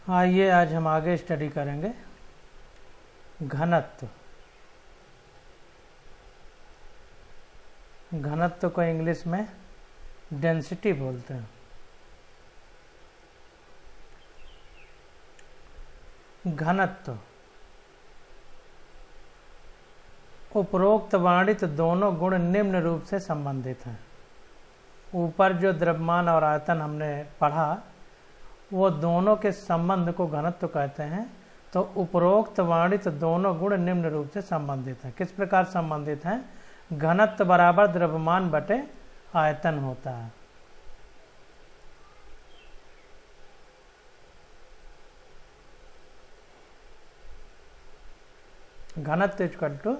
आइए आज हम आगे स्टडी करेंगे घनत्व। घनत्व को इंग्लिश में डेंसिटी बोलते हैं। घनत्व उपरोक्त वर्णित दोनों गुण निम्न रूप से संबंधित हैं। ऊपर जो द्रव्यमान और आयतन हमने पढ़ा वो दोनों के संबंध को घनत्व कहते हैं। तो उपरोक्त वर्णित दोनों गुण निम्न रूप से संबंधित हैं। किस प्रकार संबंधित हैं? घनत्व बराबर द्रव्यमान बटे आयतन होता है। घनत्व इक्वल टू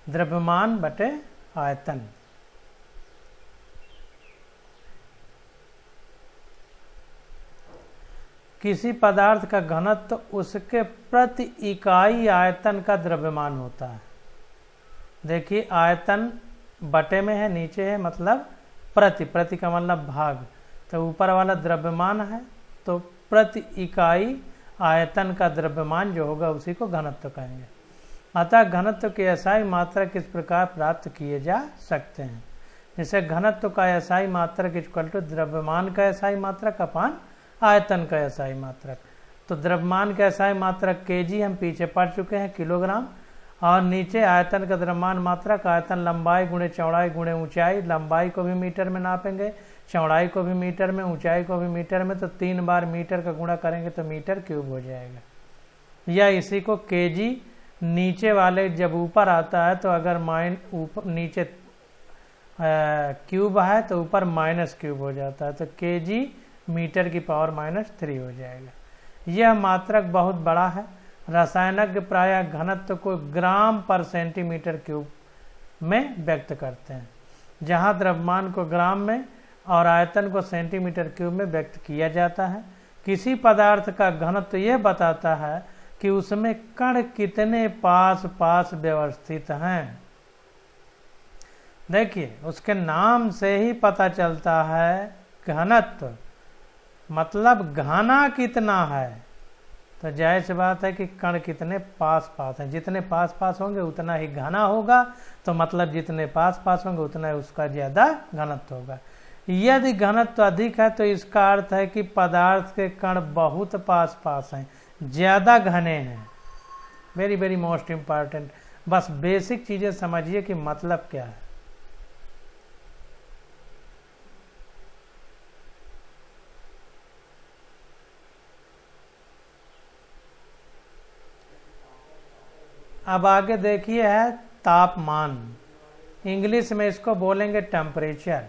द्रव्यमान बटे आयतन। किसी पदार्थ का घनत्व उसके प्रति इकाई आयतन का द्रव्यमान होता है। देखिए आयतन बटे में है, नीचे है मतलब प्रति का मतलब भाग। तो ऊपर वाला द्रव्यमान है तो प्रति इकाई आयतन का द्रव्यमान जो होगा उसी को घनत्व कहेंगे। अतः घनत्व के एसआई मात्रक इस प्रकार प्राप्त किए जा सकते हैं। जैसे घनत्व का एसआई मात्रक इक्वल टू द्रव्यमान का एसआई मात्रक अपान आयतन का एसआई मात्रक। तो द्रव्यमान का एसआई मात्रक केजी हम पीछे पढ़ चुके हैं, किलोग्राम। और नीचे आयतन का द्रव्यमान मात्रक आयतन लंबाई गुणे चौड़ाई गुणे ऊंचाई। लंबाई को भी मीटर में नापेंगे, चौड़ाई को भी मीटर में, ऊंचाई को भी मीटर में। तो 3 बार मीटर का गुणा करेंगे तो मीटर क्यूब हो जाएगा। या इसी को केजी नीचे वाले जब ऊपर आता है तो अगर ऊपर नीचे क्यूब है तो ऊपर माइनस क्यूब हो जाता है। तो केजी मीटर की पावर -3 हो जाएगा। यह मात्रक बहुत बड़ा है। रसायनज्ञ प्रायः घनत्व को ग्राम पर सेंटीमीटर क्यूब में व्यक्त करते हैं, जहां द्रव्यमान को ग्राम में और आयतन को सेंटीमीटर क्यूब में व्यक्त किया जाता है। किसी पदार्थ का घनत्व यह बताता है कि उसमें कण कितने पास पास व्यवस्थित हैं। देखिए उसके नाम से ही पता चलता है घनत्व मतलब घना कितना है। तो जाहिर सी बात है कि कण कितने पास पास हैं। जितने पास पास होंगे उतना ही घना होगा। तो मतलब जितने पास पास होंगे उतना ही उसका ज्यादा घनत्व होगा। यदि घनत्व अधिक है तो इसका अर्थ है कि पदार्थ के कण बहुत पास पास हैं, ज्यादा घने हैं। Very very most important. बस बेसिक चीजें समझिए कि मतलब क्या है। अब आगे देखिए है तापमान। इंग्लिश में इसको बोलेंगे टेम्परेचर।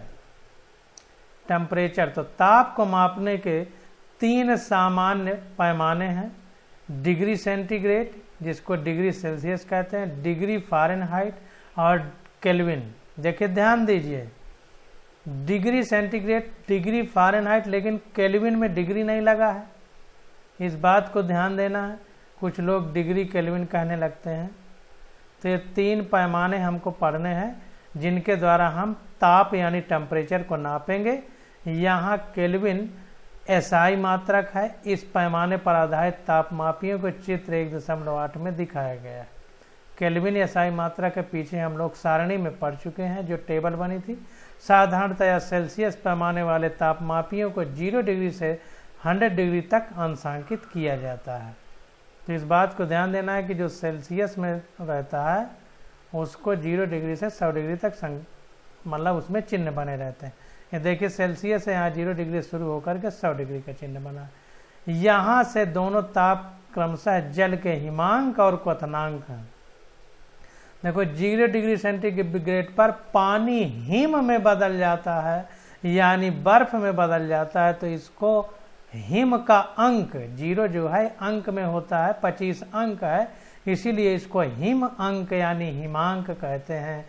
टेम्परेचर तो ताप को मापने के 3 सामान्य पैमाने हैं। डिग्री सेंटीग्रेड जिसको डिग्री सेल्सियस कहते हैं, डिग्री फ़ारेनहाइट और केल्विन। देखिए ध्यान दीजिए, डिग्री सेंटीग्रेड डिग्री फ़ारेनहाइट, लेकिन केल्विन में डिग्री नहीं लगा है। इस बात को ध्यान देना है। कुछ लोग डिग्री केल्विन कहने लगते हैं। तो ये 3 पैमाने हमको पढ़ने हैं जिनके द्वारा हम ताप यानी टेम्परेचर को नापेंगे। यहाँ केल्विन एसआई मात्रक है। इस पैमाने पर आधारित तापमापियों को चित्र 1.8 में दिखाया गया है। केल्विन एसआई मात्रक के पीछे हम लोग सारणी में पढ़ चुके हैं जो टेबल बनी थी। साधारणतया सेल्सियस पैमाने वाले तापमापियों को 0 डिग्री से 100 डिग्री तक अंशांकित किया जाता है। तो इस बात को ध्यान देना है कि जो सेल्सियस में रहता है उसको 0 डिग्री से 100 डिग्री तक मतलब उसमें चिन्ह बने रहते हैं। ये देखिए सेल्सियस है, यहाँ 0 डिग्री शुरू होकर के 100 डिग्री का चिन्ह बना है। यहाँ से दोनों ताप क्रमशः जल के हिमांक और क्वथनांक हैं। देखो 0 डिग्री सेंटीग्रेड पर पानी हिम में बदल जाता है यानी बर्फ में बदल जाता है। तो इसको हिम का अंक 0 जो है अंक में होता है, 25 अंक है, इसीलिए इसको हिम अंक यानी हिमांक कहते हैं।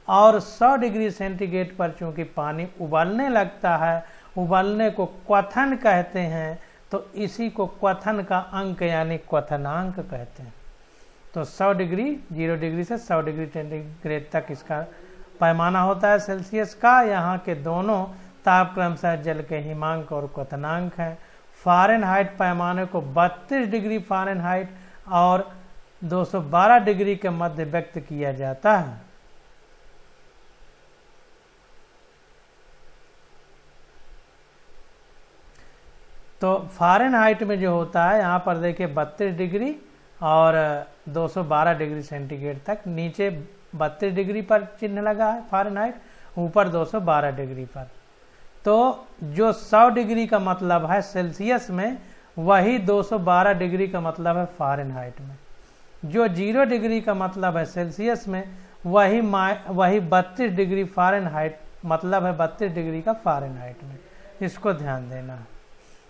और 100 डिग्री सेंटीग्रेड पर चूंकि पानी उबलने लगता है, उबलने को क्वथन कहते हैं, तो इसी को क्वथन का अंक यानी क्वथनांक कहते हैं। तो 100 डिग्री 0 डिग्री से 100 डिग्री सेंटीग्रेड तक इसका पैमाना होता है सेल्सियस का। यहाँ के दोनों ताप क्रमशः जल के हिमांक और क्वथनांक हैं। फ़ारेनहाइट पैमाने को 32 डिग्री फ़ारेनहाइट और 212 डिग्री के मध्य व्यक्त किया जाता है। तो फ़ारेनहाइट में जो होता है यहाँ पर देखिए 32 डिग्री और 212 डिग्री सेंटीग्रेड तक, नीचे 32 डिग्री पर चिन्ह लगा है फ़ारेनहाइट, ऊपर 212 डिग्री पर। तो जो 100 डिग्री का मतलब है सेल्सियस में, वही 212 डिग्री का मतलब है फ़ारेनहाइट में। जो 0 डिग्री का मतलब है सेल्सियस में, वही 32 डिग्री फ़ारेनहाइट मतलब है 32 डिग्री का फ़ारेनहाइट में। इसको ध्यान देना है।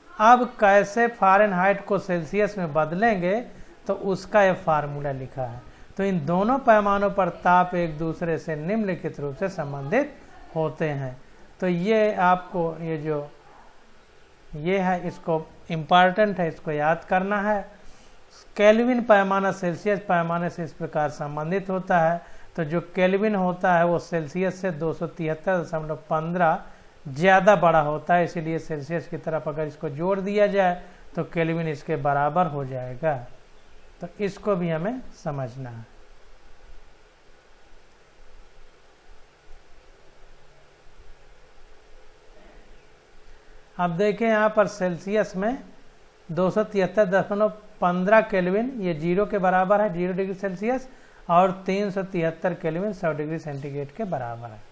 अब कैसे फ़ारेनहाइट को सेल्सियस में बदलेंगे, तो उसका यह फार्मूला लिखा है। तो इन दोनों पैमानों पर ताप एक दूसरे से निम्नलिखित रूप से संबंधित होते हैं। तो ये आपको ये है, इसको इम्पॉर्टेंट है, इसको याद करना है। केल्विन पैमाना सेल्सियस पैमाने से इस प्रकार संबंधित होता है। तो जो केल्विन होता है वो सेल्सियस से 273.15 ज़्यादा बड़ा होता है, इसीलिए सेल्सियस की तरफ अगर इसको जोड़ दिया जाए तो केल्विन इसके बराबर हो जाएगा। तो इसको भी हमें समझना है। अब देखें यहाँ पर सेल्सियस में 273.15 केल्विन, ये 0 के बराबर है, 0 डिग्री सेल्सियस, और 373 केल्विन 100 डिग्री सेंटीग्रेड के बराबर है।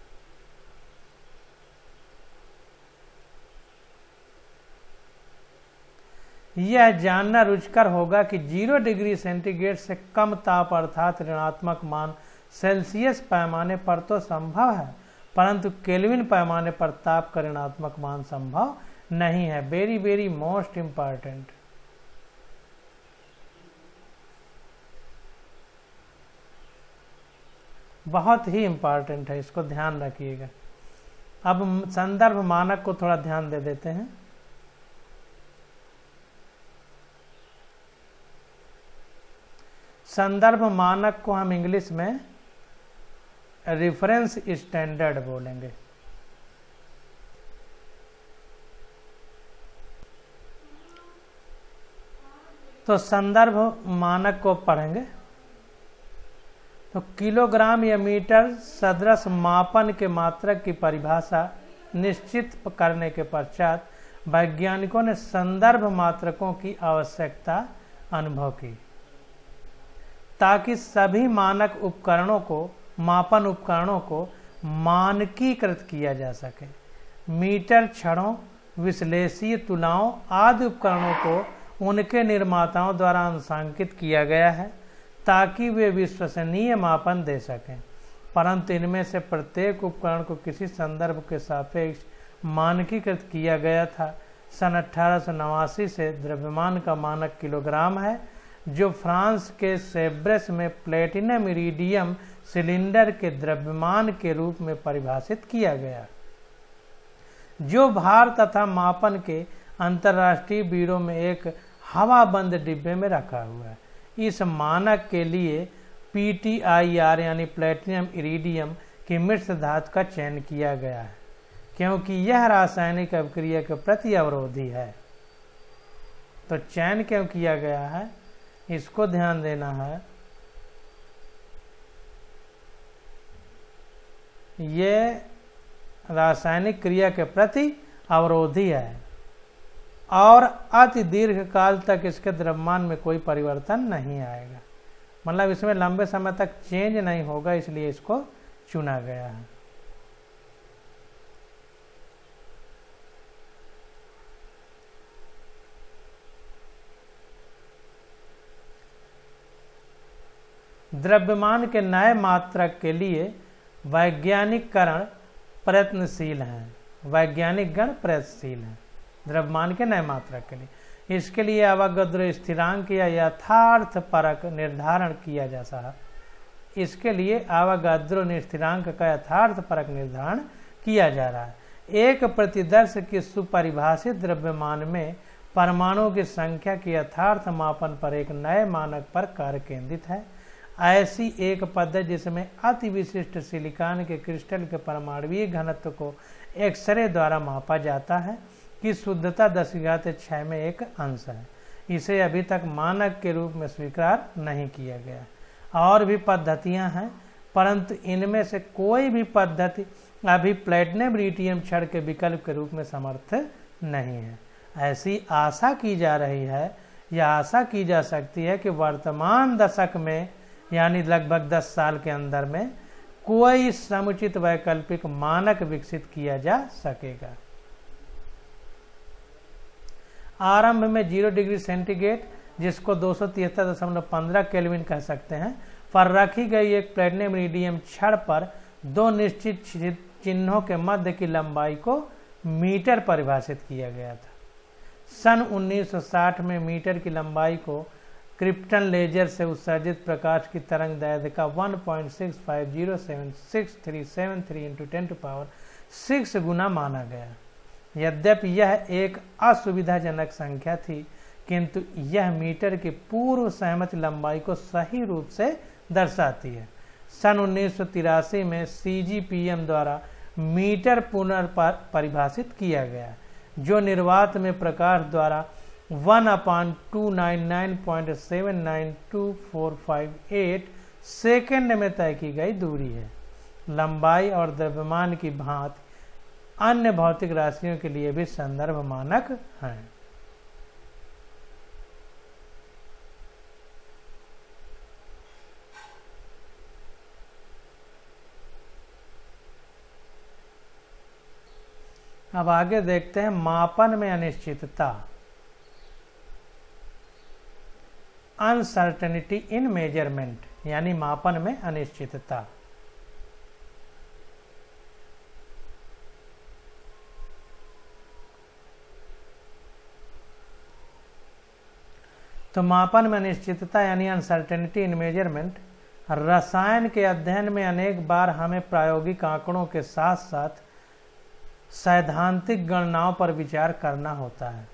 यह जानना रुचिकर होगा कि 0 डिग्री सेंटीग्रेड से कम ताप अर्थात ऋणात्मक मान सेल्सियस पैमाने पर तो संभव है, परंतु केल्विन पैमाने पर ताप का ऋणात्मक मान संभव नहीं है। Very very most important. बहुत ही इम्पॉर्टेंट है, इसको ध्यान रखिएगा। अब संदर्भ मानक को थोड़ा ध्यान दे देते हैं। संदर्भ मानक को हम इंग्लिश में रेफरेंस स्टैंडर्ड बोलेंगे। तो संदर्भ मानक को पढ़ेंगे तो किलोग्राम या मीटर सदृश मापन के मात्रक की परिभाषा निश्चित करने के पश्चात वैज्ञानिकों ने संदर्भ मात्रकों की आवश्यकता अनुभव की, ताकि सभी मानक उपकरणों को, मापन उपकरणों को मानकीकृत किया जा सके। मीटर, छड़ों, विश्लेषीय तुलाओं आदि उपकरणों को उनके निर्माताओं द्वारा अंशांकित किया गया है, ताकि वे विश्वसनीय मापन दे सकें। परंतु इनमें से प्रत्येक उपकरण को किसी संदर्भ के सापेक्ष मानकीकृत किया गया था। सन 1889 से द्रव्यमान का मानक किलोग्राम है, जो फ्रांस के सेब्रेस में प्लेटिनम इरिडियम सिलेंडर के द्रव्यमान के रूप में परिभाषित किया गया, जो भार तथा मापन के अंतर्राष्ट्रीय ब्यूरो में एक हवाबंद डिब्बे में रखा हुआ है। इस मानक के लिए PTIR यानी प्लेटिनम इरिडियम की मिश्र धातु का चयन किया गया है, क्योंकि यह रासायनिक अभिक्रिया के प्रति अवरोधी है। तो चयन क्यों किया गया है, इसको ध्यान देना है। ये रासायनिक क्रिया के प्रति अवरोधी है और अति दीर्घ काल तक इसके द्रव्यमान में कोई परिवर्तन नहीं आएगा, मतलब इसमें लंबे समय तक चेंज नहीं होगा, इसलिए इसको चुना गया है। द्रव्यमान के नए मात्रक के लिए वैज्ञानिकरण प्रयत्नशील हैं, वैज्ञानिक गण प्रयत्नशील हैं द्रव्यमान के नए मात्रक के लिए। इसके लिए अवोगाद्रो स्थिरांक या यथार्थ परक निर्धारण किया जा सकता है। इसके लिए अवोगाद्रो स्थिरांक का यथार्थ परक निर्धारण किया जा रहा है। एक प्रतिदर्श के सुपरिभाषित द्रव्यमान में परमाणुओं की संख्या के यथार्थ मापन पर एक नए मानक पर कार्य केंद्रित है। ऐसी एक पद्धति जिसमें अति विशिष्ट सिलिकॉन के क्रिस्टल के परमाणुीय घनत्व को एक्सरे द्वारा मापा जाता है, की शुद्धता 10⁻⁶ में 1 अंश है। इसे अभी तक मानक के रूप में स्वीकार नहीं किया गया। और भी पद्धतियां हैं, परंतु इनमें से कोई भी पद्धति अभी प्लेटिनम रिटियम क्षण के विकल्प के रूप में समर्थ नहीं है। ऐसी आशा की जा रही है या आशा की जा सकती है कि वर्तमान दशक में यानी लगभग 10 साल के अंदर में कोई समुचित वैकल्पिक मानक विकसित किया जा सकेगा। आरंभ में 0 डिग्री सेंटीग्रेड, जिसको 273.15 केल्विन कह सकते हैं, पर रखी गई एक प्लेटिनम इरिडियम छड़ पर 2 निश्चित चिन्हों के मध्य की लंबाई को मीटर परिभाषित किया गया था। सन 1960 में मीटर की लंबाई को क्रिप्टन लेजर से उत्सर्जित प्रकाश की तरंग दैर्ध्य का 1.65076373 × 10⁻6 गुना माना गया। यद्यपि यह एक असुविधाजनक संख्या थी, किंतु यह मीटर की पूर्व सहमत लंबाई को सही रूप से दर्शाती है। सन 1983 में CGPM द्वारा मीटर पुनर्परिभाषित किया गया, जो निर्वात में प्रकाश द्वारा 1/299.792458 सेकेंड में तय की गई दूरी है। लंबाई और द्रव्यमान की भांति अन्य भौतिक राशियों के लिए भी संदर्भ मानक हैं। अब आगे देखते हैं मापन में अनिश्चितता, अनसर्टेनिटी इन मेजरमेंट, यानी मापन में अनिश्चितता। तो मापन में अनिश्चितता यानी अनसर्टेनिटी इन मेजरमेंट रसायन के अध्ययन में अनेक बार हमें प्रायोगिक आंकड़ों के साथ साथ सैद्धांतिक गणनाओं पर विचार करना होता है।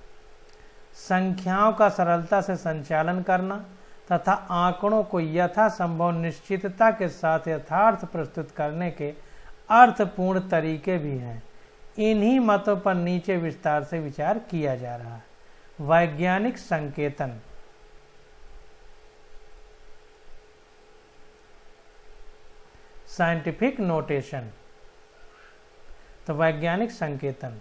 संख्याओं का सरलता से संचालन करना तथा आंकड़ों को यथासंभव निश्चितता के साथ यथार्थ प्रस्तुत करने के अर्थपूर्ण तरीके भी हैं। इन्हीं मतों पर नीचे विस्तार से विचार किया जा रहा है। वैज्ञानिक संकेतन, साइंटिफिक नोटेशन। तो वैज्ञानिक संकेतन,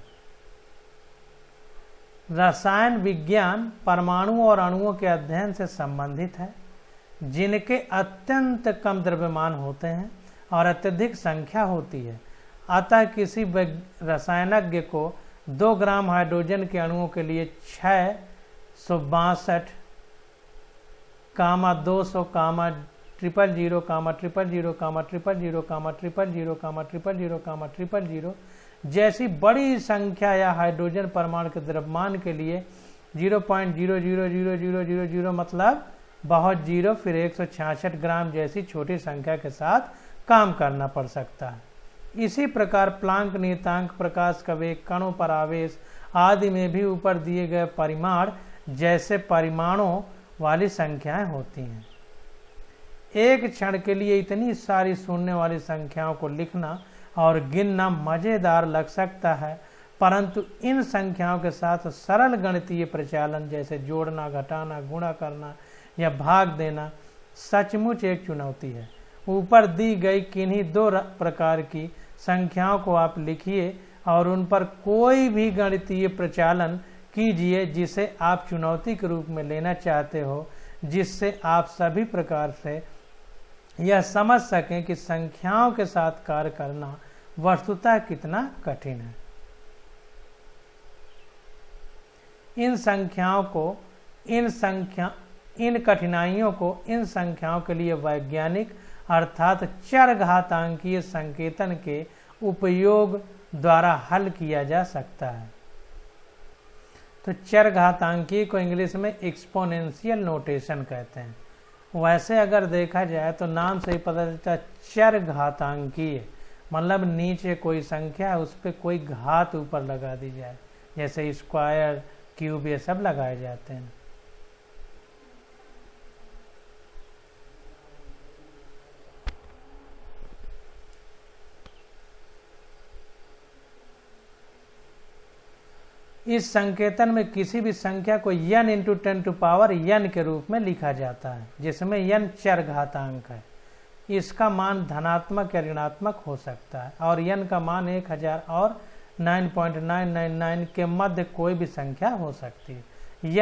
रसायन विज्ञान परमाणुओं और अणुओं के अध्ययन से संबंधित है, जिनके अत्यंत कम द्रव्यमान होते हैं और अत्यधिक संख्या होती है। अतः किसी रसायनज्ञ को 2 ग्राम हाइड्रोजन के अणुओं के लिए 662, 200, 000000000000000 जैसी बड़ी संख्या या हाइड्रोजन परमाणु के द्रव्यमान के लिए 0.0000000 मतलब बहुत जीरो फिर 166 ग्राम जैसी छोटी संख्या के साथ काम करना पड़ सकता है। इसी प्रकार प्लांक नियतांक, प्रकाश का वेग, कणों पर आवेश आदि में भी ऊपर दिए गए परिमाण जैसे परिमाणों वाली संख्याएं होती हैं। एक क्षण के लिए इतनी सारी शून्य वाली संख्याओं को लिखना और गिनना मजेदार लग सकता है, परंतु इन संख्याओं के साथ सरल गणितीय प्रचालन जैसे जोड़ना, घटाना, गुणा करना या भाग देना सचमुच एक चुनौती है। ऊपर दी गई किन्हीं 2 प्रकार की संख्याओं को आप लिखिए और उन पर कोई भी गणितीय प्रचालन कीजिए जिसे आप चुनौती के रूप में लेना चाहते हो, जिससे आप सभी प्रकार से यह समझ सकें कि संख्याओं के साथ कार्य करना वस्तुतः कितना कठिन है। इन कठिनाइयों को इन संख्याओं के लिए वैज्ञानिक अर्थात चरघातांकीय संकेतन के उपयोग द्वारा हल किया जा सकता है। तो चरघातांकीय को इंग्लिश में एक्सपोनेंशियल नोटेशन कहते हैं। वैसे अगर देखा जाए तो नाम से ही पता चलता है चरघातांकीय मतलब नीचे कोई संख्या है उस पर कोई घात ऊपर लगा दी जाए, जैसे स्क्वायर, क्यूब ये सब लगाए जाते हैं। इस संकेतन में किसी भी संख्या को n into 10 to power n के रूप में लिखा जाता है, जिसमें n चरघातांक है। इसका मान धनात्मक या ऋणात्मक हो सकता है और n का मान 1000 और 9.999 के मध्य कोई भी संख्या हो सकती है।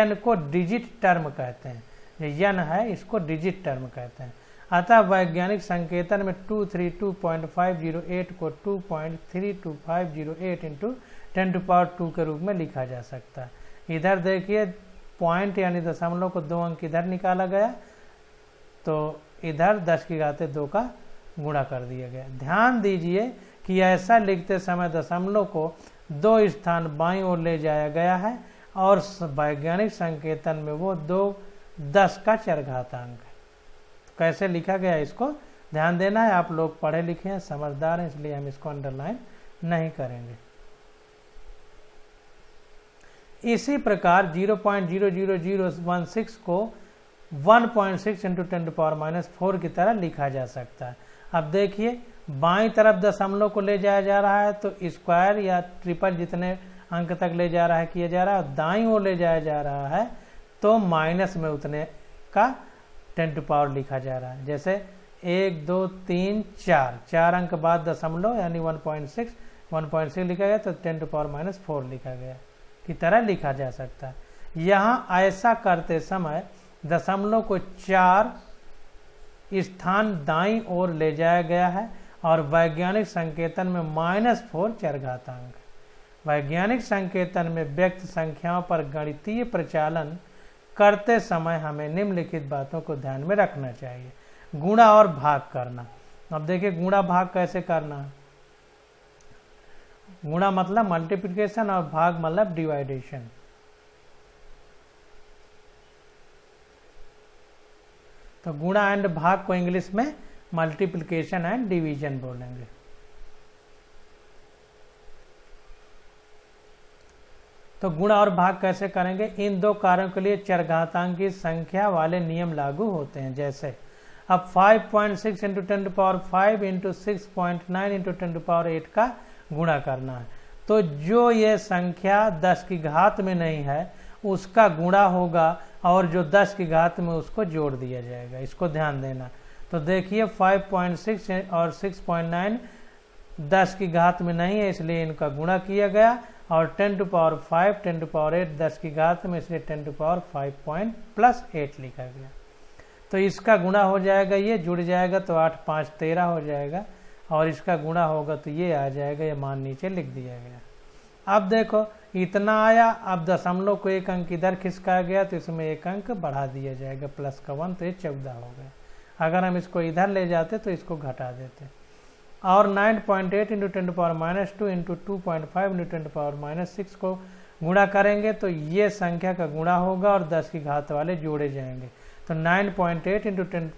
n को डिजिट टर्म कहते हैं, ये n है इसको डिजिट टर्म कहते हैं। अतः वैज्ञानिक संकेतन में 232.508 को 2.32508 इंटू 10 टू पावर 2 के रूप में लिखा जा सकता है। इधर देखिए पॉइंट यानी दशमलव को 2 अंक इधर निकाला गया, तो इधर 10 की घाते 2 का गुणा कर दिया गया। ध्यान दीजिए कि ऐसा लिखते समय दशमलव को 2 स्थान बाईं ओर ले जाया गया है और वैज्ञानिक संकेतन में वो 10 का चरघातांक है। कैसे लिखा गया इसको ध्यान देना है। आप लोग पढ़े लिखे हैं, समझदार हैं, इसलिए हम इसको अंडरलाइन नहीं करेंगे। इसी प्रकार 0.00016 को 1.6 इंटू 10 टू पावर -4 की तरह लिखा जा सकता है। अब देखिए बाईं तरफ दशमलव को ले जाया जा रहा है तो स्क्वायर या ट्रिपल जितने अंक तक ले जा रहा है किया जा रहा है, दाईं ओर ले जाया जा रहा है तो माइनस में उतने का 10 टू पावर लिखा जा रहा है। जैसे 1 2 3 4 अंक बाद दशमलव यानी 1.6 लिखा गया तो 10 टू पावर -4 लिखा गया की तरह लिखा जा सकता है। यहाँ ऐसा करते समय दशमलव को 4 स्थान दाईं ओर ले जाया गया है और वैज्ञानिक संकेतन में -4 चरघातांक। वैज्ञानिक संकेतन में व्यक्त संख्याओं पर गणितीय प्रचालन करते समय हमें निम्नलिखित बातों को ध्यान में रखना चाहिए। गुणा और भाग करना। अब देखिए गुणा भाग कैसे करना। गुणा मतलब मल्टीप्लिकेशन और भाग मतलब डिवाइडेशन। तो गुणा एंड भाग को इंग्लिश में मल्टीप्लिकेशन एंड डिवीजन बोलेंगे। तो गुणा और भाग कैसे करेंगे। इन दो कार्यों के लिए चरघातांक की संख्या वाले नियम लागू होते हैं। जैसे अब 5.6 into 10 to power 5 into 6.9 into 10 to power 8 का गुणा करना है, तो जो ये संख्या 10 की घात में नहीं है उसका गुणा होगा और जो 10 की घात में उसको जोड़ दिया जाएगा। इसको ध्यान देना। तो देखिए 5.6 और 6.9 10 की घात में नहीं है इसलिए इनका गुणा किया गया और 10 टू पावर 5 10 टू पावर 8 10 की घात में इसलिए 10 टू पावर 5+8 लिखा गया। तो इसका गुणा हो जाएगा, ये जुड़ जाएगा तो 8 5 13 हो जाएगा और इसका गुणा होगा तो ये आ जाएगा। ये मान नीचे लिख दिया गया। अब देखो इतना आया, अब दशमलव को 1 अंक इधर खिसकाया गया तो इसमें 1 अंक बढ़ा दिया जाएगा प्लस का 1 तो ये 14 हो गया। अगर हम इसको इधर ले जाते तो इसको घटा देते और 9.8 into 10 to power -2 into 2.5 into 10 to power -6 को गुणा करेंगे तो ये संख्या का गुणा होगा और 10 की घात वाले जोड़े जाएंगे। तो 9.8 इंटू 10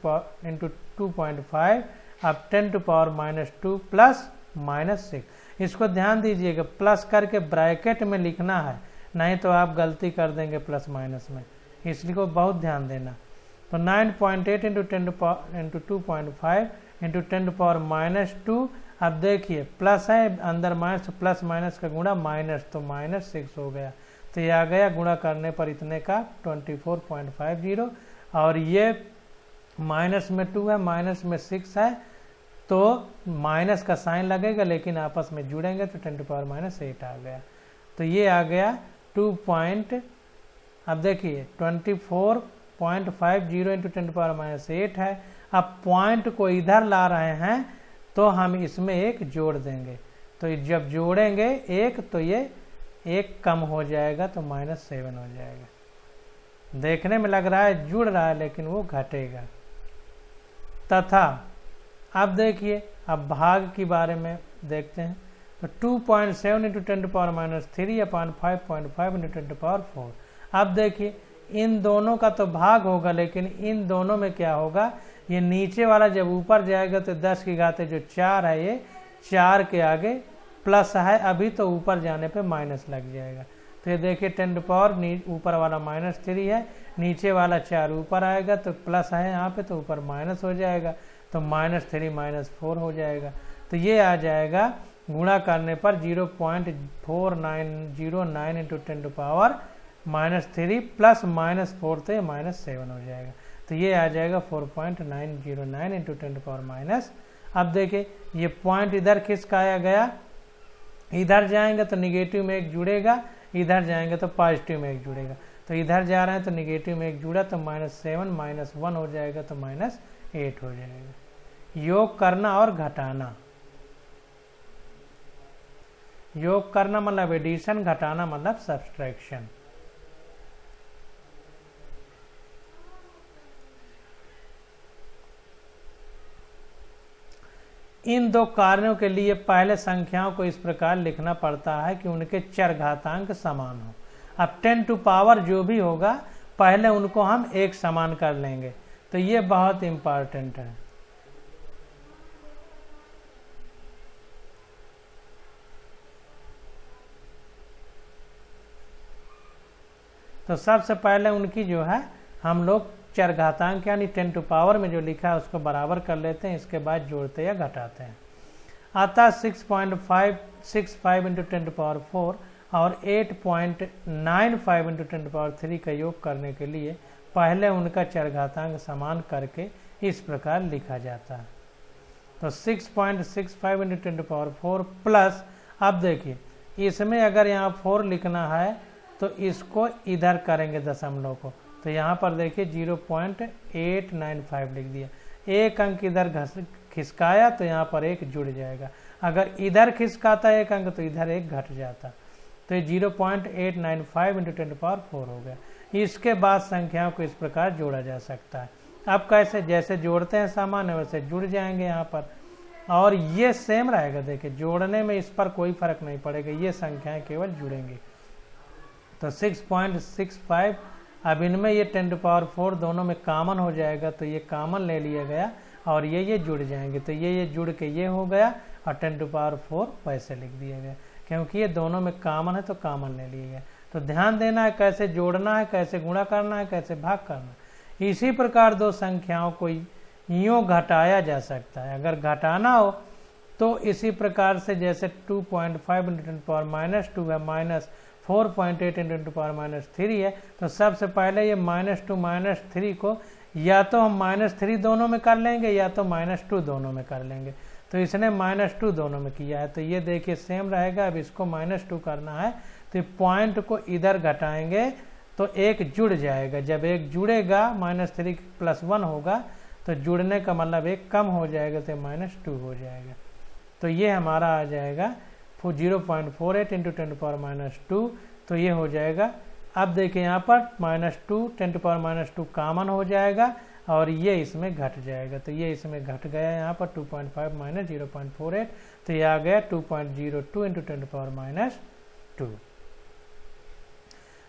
इंटू 2.5 अब 10 टू पावर -2 प्लस -6। इसको ध्यान दीजिएगा प्लस करके ब्रैकेट में लिखना है, नहीं तो आप गलती कर देंगे प्लस माइनस में, इसलिए को बहुत ध्यान देना। तो 9.8 into 10 into 2.5 into 10 to power -2। अब देखिए प्लस है अंदर माइनस, तो प्लस माइनस का गुणा माइनस तो -6 हो गया। तो ये आ गया गुणा करने पर इतने का 24.50 और ये माइनस में 2 है माइनस में 6 है तो माइनस का साइन लगेगा लेकिन आपस में जुड़ेंगे तो 10 टू पावर -8 आ गया। तो ये आ गया 2. अब देखिए 24.50 इंटू 10 टू पावर -8 है। अब पॉइंट को इधर ला रहे हैं तो हम इसमें 1 जोड़ देंगे, तो जब जोड़ेंगे 1 तो ये 1 कम हो जाएगा तो -7 हो जाएगा। देखने में लग रहा है जुड़ रहा है लेकिन वो घटेगा। तथा अब देखिए अब भाग के बारे में देखते हैं। तो 2.7 into 10 to power -3 upon 5.5 into 10 to power 4। अब देखिए इन दोनों का तो भाग होगा लेकिन इन दोनों में क्या होगा, ये नीचे वाला जब ऊपर जाएगा तो 10 की घात जो 4 है ये 4 के आगे प्लस है अभी तो ऊपर जाने पे माइनस लग जाएगा। तो ये देखिए 10 टू पावर ऊपर वाला -3 है, नीचे वाला 4 ऊपर आएगा तो प्लस है यहाँ पे तो ऊपर माइनस हो जाएगा तो -3 -4 हो जाएगा। तो ये आ जाएगा गुणा करने पर 0.4909 इंटू 10⁻³ प्लस -4 तो ये -7 हो जाएगा। तो ये आ जाएगा 4.909 इंटू 10⁻। अब देखिए ये पॉइंट इधर खिसकाया गया, इधर जाएंगे तो निगेटिव में 1 जुड़ेगा, इधर जाएंगे तो पॉजिटिव में 1 जुड़ेगा। तो इधर जा रहे हैं तो निगेटिव में 1 जुड़ा तो -7 -1 हो जाएगा तो -8 हो जाएगा। योग करना और घटाना, योग करना मतलब एडिशन, घटाना मतलब सब्सट्रैक्शन। इन दो कार्यों के लिए पहले संख्याओं को इस प्रकार लिखना पड़ता है कि उनके चरघातांक समान हो। अब 10 टू पावर जो भी होगा पहले उनको हम एक समान कर लेंगे, तो ये बहुत इंपॉर्टेंट है। तो सबसे पहले उनकी जो है हम लोग चरघातांक यानी 10 टू पावर में जो लिखा है उसको बराबर कर लेते हैं, इसके बाद जोड़ते या घटाते हैं। अतः 6.565 इंटू 10⁻⁴ और 8.95 इंटू 10⁻³ का योग करने के लिए पहले उनका चरघातांक समान करके इस प्रकार लिखा जाता है। तो 6.65 इंटू 10⁻⁴ प्लस, अब देखिए इसमें अगर यहाँ 4 लिखना है तो इसको इधर करेंगे दशमलव को, तो यहाँ पर देखिए 0.895 लिख दिया। एक अंक इधर खिसकाया तो यहाँ पर 1 जुड़ जाएगा, अगर इधर खिसकाता एक अंक तो इधर 1 घट जाता। तो ये 0.895 इंटू 10⁻⁴ हो गया। इसके बाद संख्याओं को इस प्रकार जोड़ा जा सकता है। अब कैसे, जैसे जोड़ते हैं सामान्य वैसे जुड़ जाएंगे यहाँ पर, और ये सेम रहेगा। देखिए जोड़ने में इस पर कोई फर्क नहीं पड़ेगा, ये संख्याएं केवल जुड़ेंगी। तो 6.65, अब इनमें ये 10⁻⁴ दोनों में कॉमन हो जाएगा, तो ये कॉमन ले लिया गया और ये जुड़ जाएंगे, तो ये जुड़ के ये हो गया और 10⁻⁴ वैसे लिख दिया गया, क्योंकि ये दोनों में कॉमन है तो कॉमन ले लिया गया। तो ध्यान देना है कैसे जोड़ना है, कैसे गुणा करना है, कैसे भाग करना है। इसी प्रकार दो संख्याओं को यूँ घटाया जा सकता है। अगर घटाना हो तो इसी प्रकार से, जैसे 2.5 इंटू 10⁻² है, -4.8 इंटू 10⁻³ है, तो सबसे पहले ये -2 -3 को या तो हम -3 दोनों में कर लेंगे या तो -2 दोनों में कर लेंगे। तो इसने -2 दोनों में किया है, तो ये देखिए सेम रहेगा। अब इसको -2 करना है तो पॉइंट को इधर घटाएंगे तो 1 जुड़ जाएगा। जब 1 जुड़ेगा -3 + 1 होगा, तो जुड़ने का मतलब 1 कम हो जाएगा तो -2 हो जाएगा। तो ये हमारा आ जाएगा 0.48 इंटू 10⁻², तो ये हो जाएगा। अब देखिए यहाँ पर -2 10⁻² कॉमन हो जाएगा और ये इसमें घट जाएगा, तो ये इसमें घट गया यहाँ पर 2.5 - 0.48, तो ये आ गया 2.02 इंटू 10⁻²।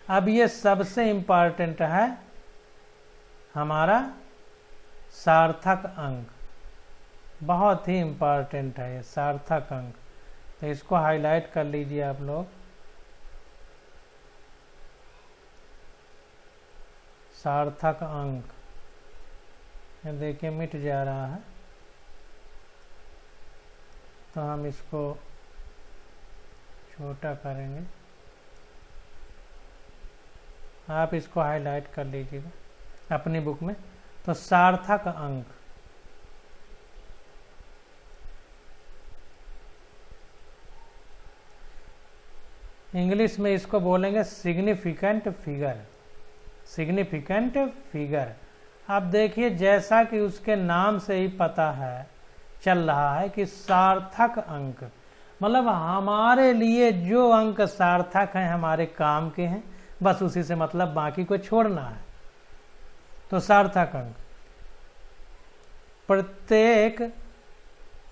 अब ये सबसे इम्पॉर्टेंट है हमारा सार्थक अंक, बहुत ही इम्पॉर्टेंट है ये सार्थक अंक। तो इसको हाईलाइट कर लीजिए आप लोग। सार्थक अंक, ये देखिए मिट जा रहा है, तो हम इसको छोटा करेंगे। आप इसको हाईलाइट कर लीजिएगा अपनी बुक में। तो सार्थक अंक, इंग्लिश में इसको बोलेंगे सिग्निफिकेंट फिगर। सिग्निफिकेंट फिगर, अब देखिए जैसा कि उसके नाम से ही पता है, चल रहा है कि सार्थक अंक मतलब हमारे लिए जो अंक सार्थक हैं, हमारे काम के हैं, बस उसी से मतलब, बाकी को छोड़ना है। तो सार्थक अंक, प्रत्येक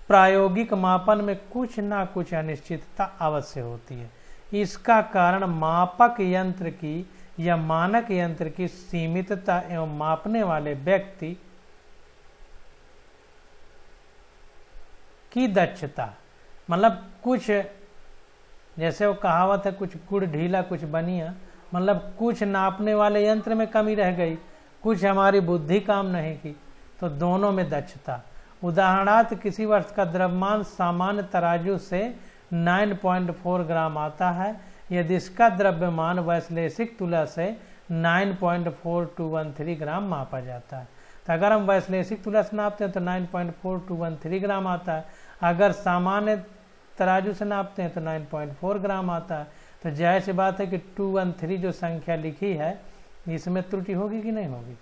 प्रायोगिक मापन में कुछ ना कुछ अनिश्चितता अवश्य होती है। इसका कारण मापक यंत्र की या मानक यंत्र की सीमितता एवं मापने वाले व्यक्ति की दक्षता, मतलब कुछ, जैसे वो कहावत है, कुछ गुड़ ढीला कुछ बनिया, मतलब कुछ नापने वाले यंत्र में कमी रह गई, कुछ हमारी बुद्धि काम नहीं की, तो दोनों में दक्षता। उदाहरणार्थ किसी वस्तु का द्रव्यमान सामान्य तराजू से 9.4 ग्राम आता है यदि इसका द्रव्यमान वैश्लेषिक तुला से 9.4213 ग्राम मापा जाता है। तो अगर हम वैश्लेषिक तुला से नापते हैं तो 9.4213 ग्राम आता है, अगर सामान्य तराजू से नापते हैं तो 9.4 ग्राम आता है। तो जाहिर सी बात है कि 213 जो संख्या लिखी है इसमें त्रुटि होगी कि नहीं होगी,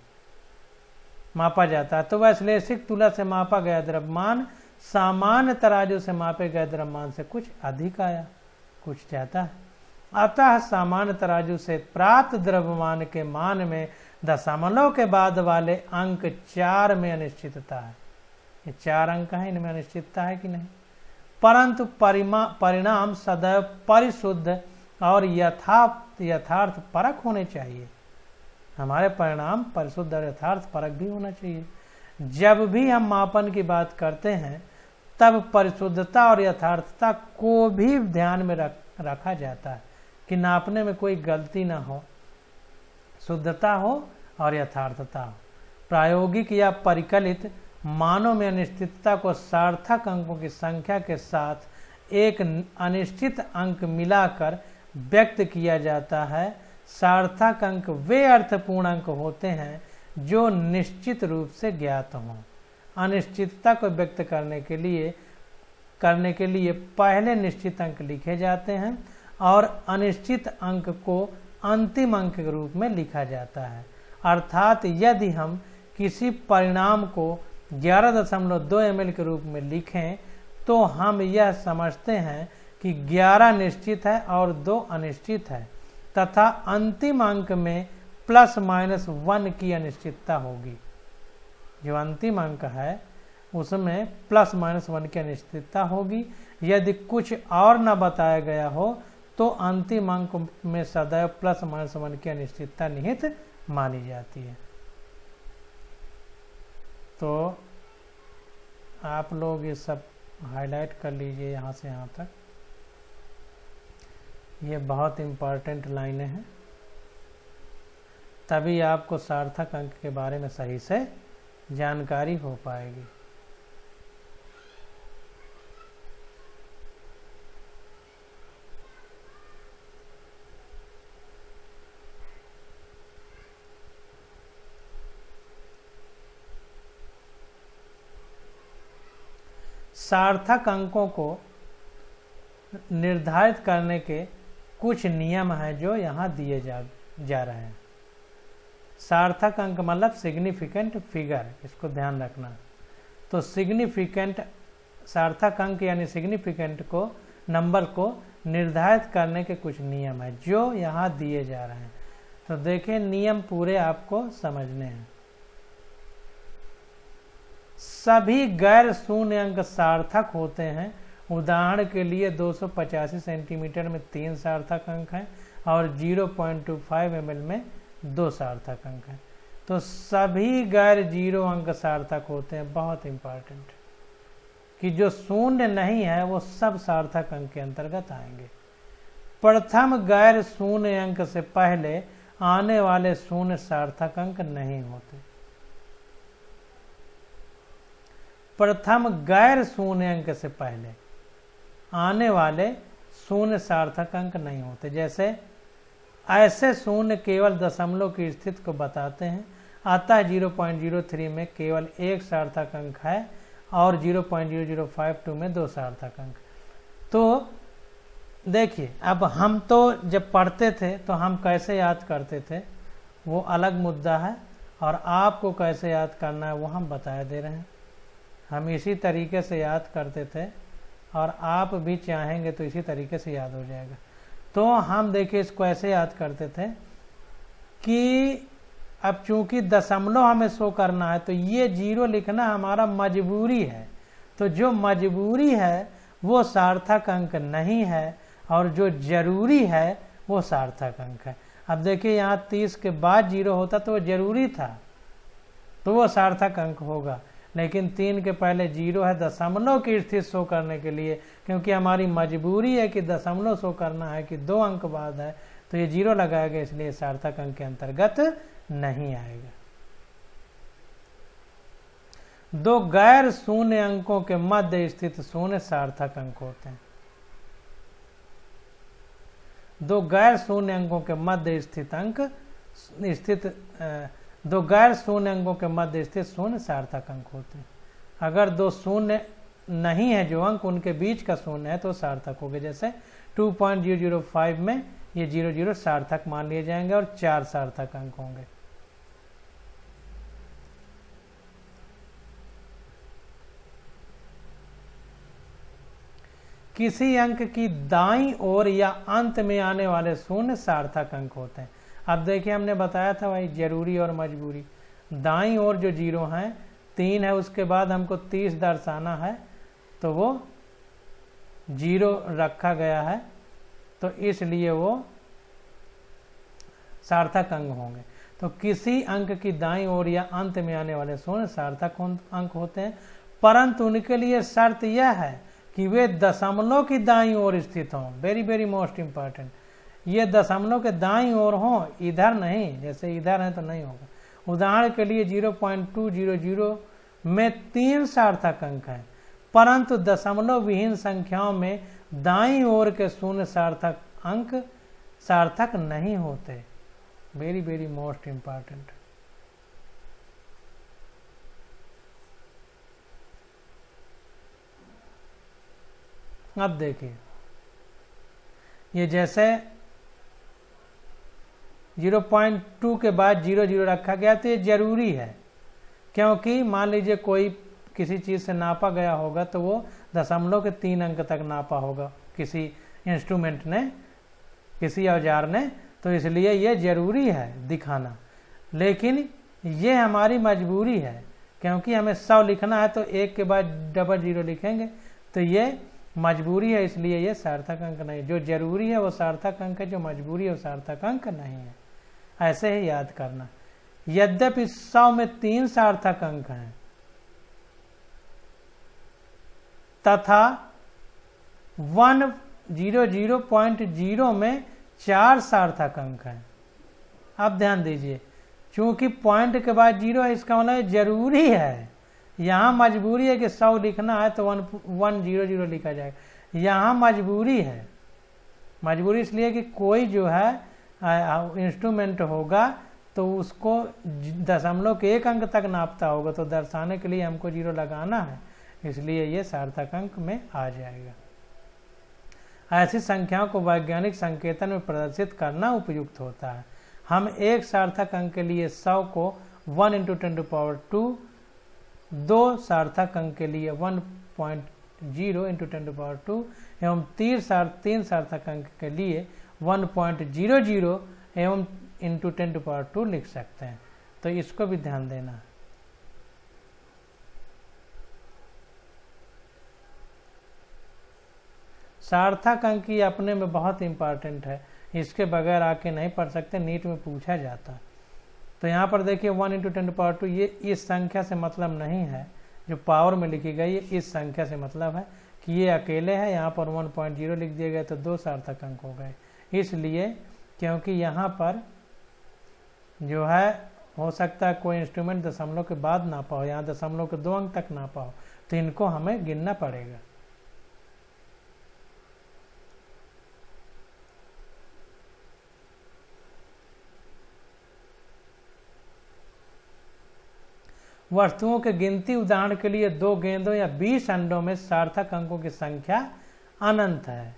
मापा जाता है। तो वैश्लेषिक तुला से मापा गया द्रव्यमान सामान्य तराजू से मापे गए द्रव्यमान से कुछ अधिक आया, कुछ ज्यादा है। अतः सामान्य तराजू से प्राप्त द्रव्यमान के मान में दशमलव के बाद वाले अंक 4 में अनिश्चितता है। ये 4 अंक है, इनमें अनिश्चितता है कि नहीं, परंतु परिणाम सदैव परिशुद्ध और यथार्थ परक होने चाहिए। हमारे परिणाम परिशुद्ध और यथार्थ परक भी होना चाहिए। जब भी हम मापन की बात करते हैं तब परिशुद्धता और यथार्थता को भी ध्यान में रखा जाता है कि नापने में कोई गलती ना हो, शुद्धता हो और यथार्थता हो। प्रायोगिक या परिकलित मानों में अनिश्चितता को सार्थक अंकों की संख्या के साथ एक अनिश्चित अंक मिलाकर व्यक्त किया जाता है। सार्थक अंक वे अर्थपूर्ण अंक होते हैं जो निश्चित रूप से ज्ञात हों। अनिश्चितता को व्यक्त करने के लिए पहले निश्चित अंक लिखे जाते हैं और अनिश्चित अंक को अंतिम अंक के रूप में लिखा जाता है। अर्थात यदि हम किसी परिणाम को 11.2 ml के रूप में लिखें तो हम यह समझते हैं कि 11 निश्चित है और 2 अनिश्चित है तथा अंतिम अंक में ±1 की अनिश्चितता होगी। जो अंतिम अंक है उसमें ±1 की अनिश्चितता होगी। यदि कुछ और न बताया गया हो तो अंतिम अंक में सदैव ±1 की अनिश्चितता निहित मानी जाती है। तो आप लोग ये सब हाईलाइट कर लीजिए यहाँ से यहाँ तक। ये बहुत इम्पोर्टेंट लाइनें हैं, तभी आपको सार्थक अंक के बारे में सही से जानकारी हो पाएगी। सार्थक अंकों को निर्धारित करने के कुछ नियम हैं जो यहाँ दिए जा रहे हैं। सार्थक अंक मतलब सिग्निफिकेंट फिगर, इसको ध्यान रखना। तो सिग्निफिकेंट सार्थक अंक यानी सिग्निफिकेंट को नंबर को निर्धारित करने के कुछ नियम हैं जो यहाँ दिए जा रहे हैं। तो देखिए नियम पूरे आपको समझने हैं। सभी गैर शून्य अंक सार्थक होते हैं। उदाहरण के लिए 285 सेंटीमीटर में 3 सार्थक अंक हैं और 0.25 ml में 2 सार्थक अंक हैं। तो सभी गैर जीरो अंक सार्थक होते हैं। बहुत इंपॉर्टेंट कि जो शून्य नहीं है वो सब सार्थक अंक के अंतर्गत आएंगे। प्रथम गैर शून्य अंक से पहले आने वाले शून्य सार्थक अंक नहीं होते। प्रथम गैर शून्य अंक से पहले आने वाले शून्य सार्थक अंक नहीं होते। जैसे ऐसे शून्य केवल दशमलव की स्थिति को बताते हैं, अतः 0.03 में केवल 1 सार्थक अंक है और 0.0052 में 2 सार्थक अंक। तो देखिए अब हम तो जब पढ़ते थे तो हम कैसे याद करते थे वो अलग मुद्दा है, और आपको कैसे याद करना है वो हम बता दे रहे हैं। हम इसी तरीके से याद करते थे और आप भी चाहेंगे तो इसी तरीके से याद हो जाएगा। तो हम देखिए इसको ऐसे याद करते थे कि अब चूंकि दशमलव हमें शो करना है तो ये 0 लिखना हमारा मजबूरी है। तो जो मजबूरी है वो सार्थक अंक नहीं है और जो जरूरी है वो सार्थक अंक है। अब देखिए यहाँ 30 के बाद 0 होता तो वो जरूरी था तो वो सार्थक अंक होगा, लेकिन 3 के पहले 0 है दशमलव की स्थिति शो करने के लिए, क्योंकि हमारी मजबूरी है कि दशमलव शो करना है कि 2 अंक बाद है, तो ये 0 लगाया गया, इसलिए सार्थक अंक के अंतर्गत नहीं आएगा। 2 गैर शून्य अंकों के मध्य स्थित शून्य सार्थक अंक होते हैं। दो गैर शून्य अंकों के मध्य दो गैर शून्य अंकों के मध्य स्थित शून्य सार्थक अंक होते हैं। अगर दो शून्य नहीं है जो अंक उनके बीच का शून्य है तो सार्थक हो गए। जैसे 2.005 में ये 00 सार्थक मान लिए जाएंगे और 4 सार्थक अंक होंगे। किसी अंक की दाईं ओर या अंत में आने वाले शून्य सार्थक अंक होते हैं। अब देखिए हमने बताया था भाई जरूरी और मजबूरी। दाईं ओर जो 0 है 3 है, उसके बाद हमको 30 दर्शाना है तो वो 0 रखा गया है, तो इसलिए वो सार्थक अंक होंगे। तो किसी अंक की दाईं ओर या अंत में आने वाले शून्य सार्थक अंक होते हैं, परंतु उनके लिए शर्त यह है कि वे दशमलव की दाईं ओर स्थित हों। वेरी वेरी मोस्ट इंपॉर्टेंट, ये दशमलव के दाईं ओर हों, इधर नहीं। जैसे इधर है तो नहीं होगा। उदाहरण के लिए 0.200 में 3 सार्थक अंक हैं, परंतु दशमलव विहीन संख्याओं में दाईं ओर के शून्य सार्थक अंक सार्थक नहीं होते। Very very most important. अब देखिए ये जैसे 0.2 के बाद 00 रखा गया तो ये जरूरी है, क्योंकि मान लीजिए कोई किसी चीज़ से नापा गया होगा तो वो दशमलव के 3 अंक तक नापा होगा किसी इंस्ट्रूमेंट ने, किसी औजार ने, तो इसलिए ये जरूरी है दिखाना। लेकिन ये हमारी मजबूरी है, क्योंकि हमें 100 लिखना है तो 1 के बाद 00 लिखेंगे, तो ये मजबूरी है, इसलिए ये सार्थक अंक नहीं। जो जरूरी है वो सार्थक अंक है, जो मजबूरी है वो सार्थक अंक नहीं है। ऐसे ही याद करना। यद्यपि 100 में 3 सार्थक अंक हैं तथा 100.0 में 4 सार्थक अंक हैं। अब ध्यान दीजिए, चूंकि पॉइंट के बाद 0 है, इसका मतलब जरूरी है। यहाँ मजबूरी है कि 100 लिखना है तो 100 लिखा जाएगा। यहाँ मजबूरी है। मजबूरी इसलिए कि कोई जो है इंस्ट्रूमेंट होगा तो उसको दशमलव के 1 अंक तक नापता होगा, तो दर्शाने के लिए हमको 0 लगाना है, इसलिए ये सार्थक अंक में आ जाएगा। ऐसी संख्याओं को वैज्ञानिक संकेतन में प्रदर्शित करना उपयुक्त होता है। हम एक सार्थक अंक के लिए 100 को 1 × 10⁻², 2 सार्थक अंक के लिए 1.0 × 10⁻² एवं 3 सार्थक अंक के लिए 1.00 एवं × 10⁻² लिख सकते हैं। तो इसको भी ध्यान देना है। सार्थक अंक ही अपने में बहुत इंपॉर्टेंट है, इसके बगैर आके नहीं पढ़ सकते, नीट में पूछा जाता है। तो यहाँ पर देखिए 1 × 10⁻², ये इस संख्या से मतलब नहीं है जो पावर में लिखी गई है, इस संख्या से मतलब है कि ये अकेले है। यहाँ पर 1.0 लिख दिया गया तो 2 सार्थक अंक हो गए, इसलिए क्योंकि यहाँ पर जो है हो सकता है कोई इंस्ट्रूमेंट दशमलव के बाद नापा हो, यहाँ दशमलव के 2 अंक तक नापा हो, तो इनको हमें गिनना पड़ेगा। वस्तुओं की गिनती, उदाहरण के लिए 2 गेंदों या 20 अंडों में सार्थक अंकों की संख्या अनंत है।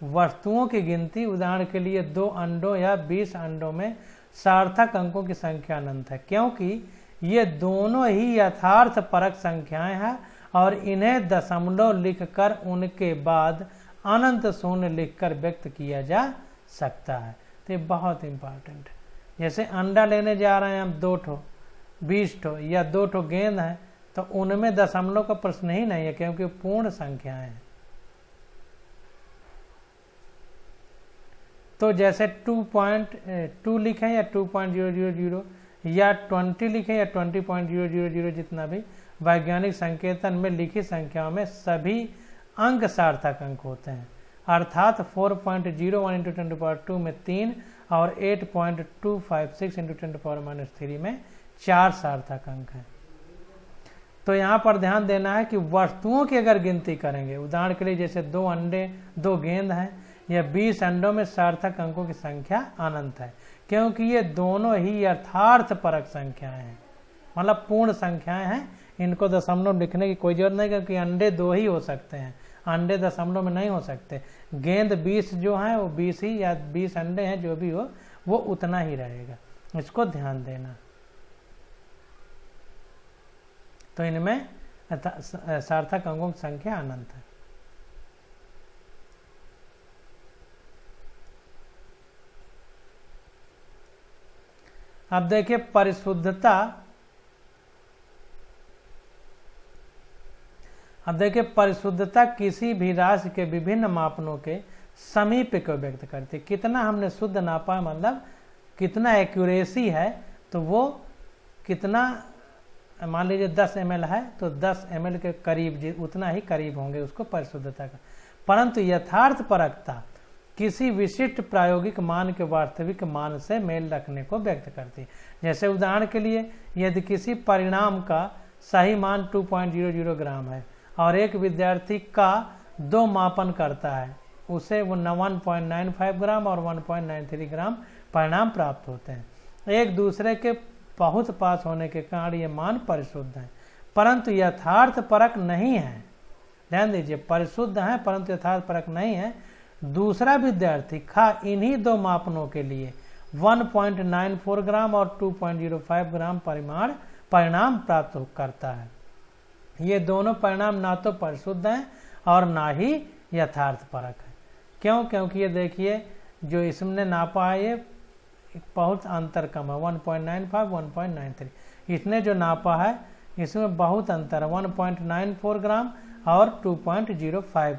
वस्तुओं की गिनती, उदाहरण के लिए 2 अंडों या 20 अंडों में सार्थक अंकों की संख्या अनंत है, क्योंकि ये दोनों ही यथार्थ परक संख्याएं हैं और इन्हें दशमलव लिखकर उनके बाद अनंत शून्य लिखकर व्यक्त किया जा सकता है। तो ये बहुत इंपॉर्टेंट है। जैसे अंडा लेने जा रहे हैं हम 2 ठो, 20 ठो या 2 ठो गेंद हैं, तो उनमें दशमलव का प्रश्न ही नहीं है, क्योंकि पूर्ण संख्याएं हैं। तो जैसे 2.2 लिखें या 2.000 या 20 लिखें या 20.000, जितना भी वैज्ञानिक संकेतन में लिखी संख्याओं में सभी अंक सार्थक अंक होते हैं। अर्थात 4.01 × 10⁻² में 3 और 8.256 × 10⁻³ में 4 सार्थक अंक हैं। तो यहाँ पर ध्यान देना है कि वस्तुओं की अगर गिनती करेंगे, उदाहरण के लिए जैसे 2 अंडे, 2 गेंद हैं, या 20 अंडों में सार्थक अंकों की संख्या अनंत है, क्योंकि ये दोनों ही यथार्थपरक संख्याएं हैं, मतलब पूर्ण संख्याएं हैं। इनको दशमलव लिखने की कोई जरूरत नहीं, क्योंकि अंडे 2 ही हो सकते हैं, अंडे दशमलव में नहीं हो सकते। गेंद 20 जो है वो 20 ही, या 20 अंडे हैं जो भी हो वो उतना ही रहेगा, इसको ध्यान देना। तो इनमें सार्थक अंकों की संख्या अनंत है। अब देखिए परिशुद्धता, परिशुद्धता किसी भी राशि के विभिन्न मापनों के समीप को व्यक्त करती है। कितना हमने शुद्ध नापा, मतलब कितना एक्यूरेसी है, तो वो कितना, मान लीजिए 10 ml है तो 10 ml के करीब, उतना ही करीब होंगे, उसको परिशुद्धता का। परंतु यथार्थपरकता किसी विशिष्ट प्रायोगिक मान के वास्तविक मान से मेल रखने को व्यक्त करती है। जैसे उदाहरण के लिए, यदि किसी परिणाम का सही मान 2.00 ग्राम है और एक विद्यार्थी का 2 मापन करता है, उसे वो 1.95 ग्राम और 1.93 ग्राम परिणाम प्राप्त होते हैं। एक दूसरे के बहुत पास होने के कारण ये मान परिशुद्ध हैं, परंतु यथार्थपरक नहीं है। ध्यान दीजिए, परिशुद्ध हैं परंतु यथार्थपरक नहीं है। दूसरा विद्यार्थी इन्हीं 2 मापनों के लिए 1.94 ग्राम और 2.05 ग्राम परिणाम प्राप्त करता है। ये दोनों परिणाम ना तो परिशुद्ध हैं और ना ही यथार्थपरक है। क्यों? क्योंकि ये देखिए जो इसने नापा है ये बहुत अंतर कम है, 1.95 1.93। इसने जो नापा है इसमें बहुत अंतर है, 1.94 ग्राम और 2.05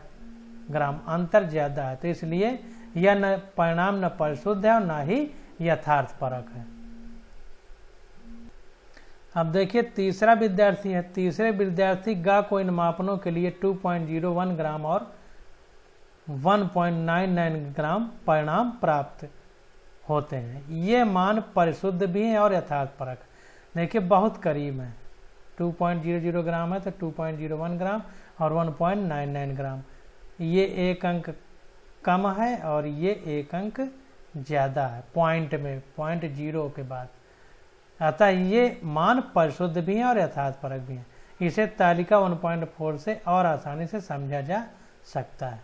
ग्राम अंतर ज्यादा है। तो इसलिए यह न परिणाम न परिशुद्ध है और न ही यथार्थपरक है। अब देखिए तीसरा विद्यार्थी है। तीसरे विद्यार्थी को इन मापनों के लिए 2.01 ग्राम और 1.99 ग्राम परिणाम प्राप्त होते हैं। ये मान परिशुद्ध भी हैं और यथार्थपरक। देखिए बहुत करीब है, 2.00 ग्राम है तो 2.01 ग्राम और 1.99 ग्राम। ये 1 अंक कम है और ये 1 अंक ज़्यादा है पॉइंट में, 0.0 के बाद। अतः ये मान परिशुद्ध भी हैं और यथार्थपरक भी हैं। इसे तालिका 1.4 से और आसानी से समझा जा सकता है।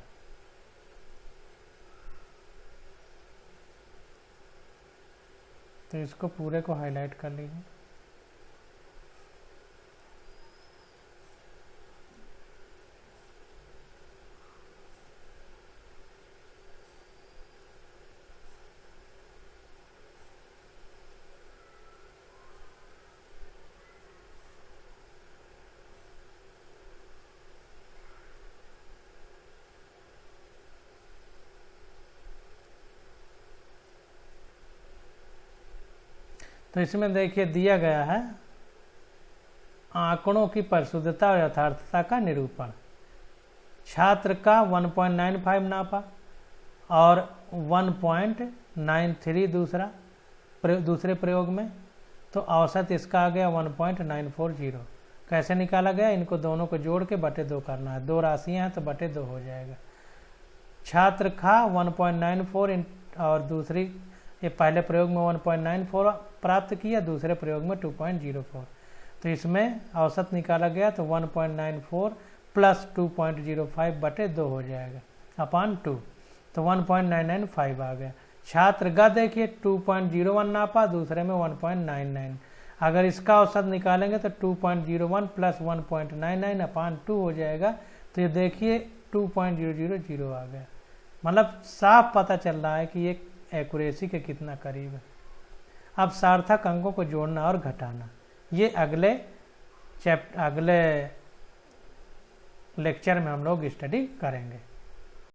तो इसको पूरे को हाईलाइट कर लीजिए। तो इसमें देखिए दिया गया है आंकड़ों की परिशुद्धता और यथार्थता का निरूपण। छात्र का 1.95 नापा और 1.93 दूसरे प्रयोग में, तो औसत इसका आ गया 1.940। कैसे निकाला गया? इनको दोनों को जोड़ के बटे 2 करना है। 2 राशियां हैं तो बटे 2 हो जाएगा। छात्र का 1.94 और दूसरी, ये पहले प्रयोग में 1.94 प्राप्त किया, दूसरे प्रयोग में 2.04। तो इसमें औसत निकाला गया तो 1.94 प्लस 2.05 बटे 2 हो जाएगा अपान 2, तो 1.995 आ गया। छात्र ग देखिए 2.01 नापा, दूसरे में 1.99। अगर इसका औसत निकालेंगे तो 2.01 प्लस 1.99 अपान 2 हो जाएगा। तो ये देखिए 2.000 आ गया। मतलब साफ पता चल रहा है कि ये एक्यूरेसी के कितना करीब है। अब सार्थक अंकों को जोड़ना और घटाना, ये अगले लेक्चर में हम लोग स्टडी करेंगे।